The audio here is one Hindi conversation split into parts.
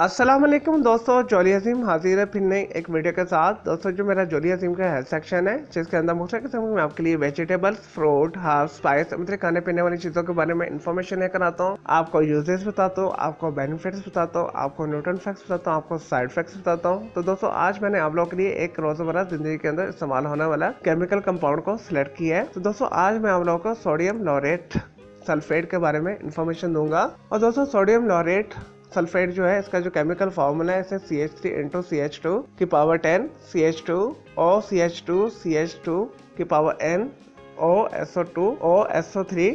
अस्सलाम वालेकुम दोस्तों, जॉली अजीम हाजिर है फिर नई एक वीडियो के साथ। दोस्तों जो मेरा जॉली अजीम का हेल्थ सेक्शन है जिसके अंदर मुख्तलिफ किस्म में आपके लिए वेजिटेबल्स, फ्रूट, हर्ब्स, स्पाइस, मतलब खाने पीने वाली चीज़ों के बारे में इन्फॉर्मेशन लेकर आता हूँ। आपको यूजेस बताता हूँ, आपको बेनिफिट्स बताता हूँ, आपको न्यूट्रन फैक्ट्स बताता हूँ, आपको साइड इफेक्ट्स बताता हूँ। तो दोस्तों आज मैंने आप लोगों के लिए एक रोजमर्रा जिंदगी के अंदर इस्तेमाल होने वाला केमिकल कंपाउंड को सिलेक्ट किया है। तो दोस्तों आज मैं आप लोगों को सोडियम लॉरेट सल्फेट के बारे में इंफॉर्मेशन दूंगा। और दोस्तों सोडियम लॉरेट सल्फेट जो है इसका जो केमिकल फॉर्मूला है इसे CH3 इंटू CH2 की पावर 10 CH2 OCH2 CH2 की power N OSO2 OSO3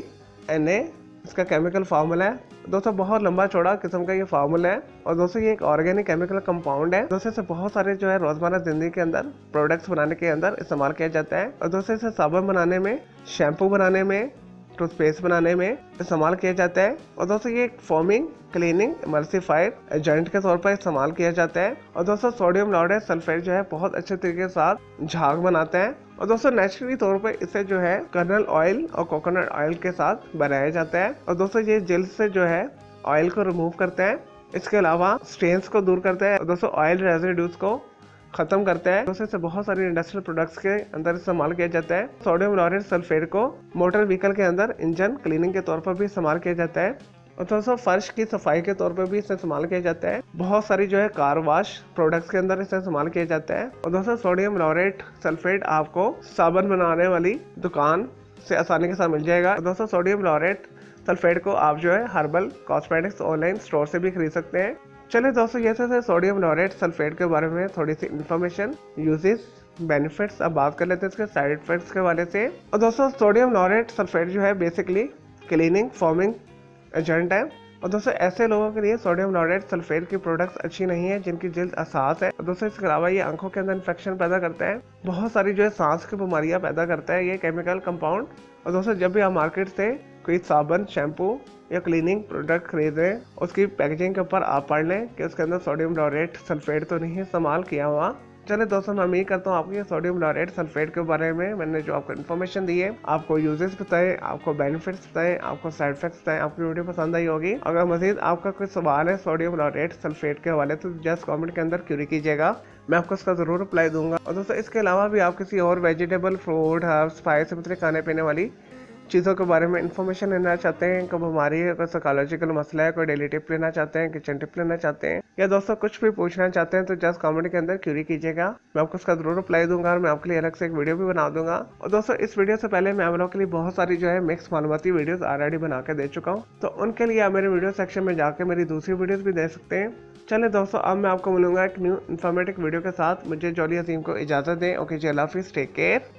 Na इसका केमिकल फार्मूला है। दोस्तों बहुत लंबा चौड़ा किस्म का ये फार्मूला है और दोस्तों ये एक ऑर्गेनिक केमिकल कंपाउंड है। दोस्तों इसे बहुत सारे जो है रोजमर्रा जिंदगी के अंदर प्रोडक्ट्स बनाने के अंदर इस्तेमाल किया जाता है। और दोस्तों इसे साबुन बनाने में, शैम्पू बनाने में, टूथपेस्ट बनाने में इस्तेमाल किया जाता है। और दोस्तों ये एक फोमिंग, क्लीनिंग, इमल्सिफायर एजेंट के तौर पर इस्तेमाल किया जाता है। और दोस्तों सोडियम लॉरेट सल्फेट जो है बहुत अच्छे तरीके के साथ झाग बनाते हैं। और दोस्तों नेचुरली तौर पर इसे जो है कर्नल ऑयल और कोकोनट ऑयल के साथ बनाया जाता है। और दोस्तों ये जेल से जो है ऑयल को रिमूव करते हैं, इसके अलावा स्टेन्स को दूर करते हैं और दोस्तों ऑयल रेजिड्यूज को खत्म करता है। दोस्तों इसे बहुत सारी इंडस्ट्रियल प्रोडक्ट्स के अंदर इस्तेमाल किया जाता है। सोडियम लॉरेट सल्फेट को मोटर व्हीकल के अंदर इंजन क्लीनिंग के तौर पर भी इस्तेमाल किया जाता है। और दोस्तों फर्श की सफाई के तौर पर भी इसे इस्तेमाल किया जाता है। बहुत सारी जो है कार वॉश प्रोडक्ट्स के अंदर इसे इस्तेमाल किया जाता है। और दोस्तों सोडियम लॉरेट सल्फेट आपको साबुन बनाने वाली दुकान से आसानी के साथ मिल जाएगा। और दोस्तों सोडियम लॉरेट सल्फेट को आप जो है हर्बल कॉस्मेटिक्स ऑनलाइन स्टोर से भी खरीद सकते हैं। चलिए दोस्तों ये थे सोडियम लॉरेट सल्फेट के बारे में थोड़ी सी इन्फॉर्मेशन, यूजेस, बेनिफिट्स। अब बात कर लेते हैं इसके साइड इफेक्ट्स के बारे से। और दोस्तों सोडियम लॉरेट सल्फेट जो है बेसिकली क्लीनिंग फॉर्मिंग एजेंट है। और दोस्तों ऐसे लोगों के लिए सोडियम लॉरेट सल्फेट की प्रोडक्ट्स अच्छी नहीं है जिनकी जल्द असास है। और दोस्तों इसके अलावा ये आंखों के अंदर इन्फेक्शन पैदा करता है, बहुत सारी जो है सांस की बीमारियां पैदा करता है ये केमिकल कंपाउंड। और दोस्तों जब भी आप मार्केट से कोई साबुन, शैम्पू या क्लीनिंग प्रोडक्ट खरीदें उसकी पैकेजिंग के ऊपर आप पढ़ लें कि उसके अंदर सोडियम लॉरेट सल्फेट तो नहीं इस्तेमाल किया हुआ। चलिए दोस्तों मैं उम्मीद करता हूँ आपको ये सोडियम लॉरेट सल्फेट के बारे में मैंने जो आपको इन्फॉर्मेशन दी है, आपको यूजेस बताए, आपको बेनिफिट्स बताए, आपको साइड इफेक्ट्स बताए, आपकी वीडियो पसंद आई होगी। अगर मजीद आपका कोई सवाल है सोडियम लॉरेट सल्फेट के हवाले तो जस्ट कमेंट के अंदर क्यूरी कीजिएगा, मैं आपको उसका जरूर रिप्लाई दूंगा। और दोस्तों इसके अलावा भी आप किसी और वेजिटेबल, फ्रूट, हर्ब्स, स्पाइस, मतलब खाने पीने वाली चीज़ों के बारे में इन्फॉर्मेशन लेना चाहते हैं, कोई बीमारी है, कोई साइकोलॉजिकल मसला है, कोई डेली टिप लेना चाहते हैं, किचन टिप लेना चाहते हैं, या दोस्तों कुछ भी पूछना चाहते हैं तो जस्ट कमेंट के अंदर क्यूरी कीजिएगा, मैं आपको उसका जरूर रिप्लाई दूंगा और मैं आपके लिए अलग से एक वीडियो भी बना दूंगा। और दोस्तों इस वीडियो से पहले मैं आप लोगों के लिए बहुत सारी जो है मिक्स मालूमाती वीडियोस ऑलरेडी बना के दे चुका हूँ, तो उनके लिए आप मेरे वीडियो सेक्शन में जाकर मेरी दूसरी वीडियोस भी दे सकते हैं। चलिए दोस्तों अब मैं आपको मिलूंगा एक न्यू इन्फॉर्मेटिव वीडियो के साथ। मुझे जॉली अजीम को इजाज़त दें। ओके जी, अल्लाह हाफिज़, टेक केयर।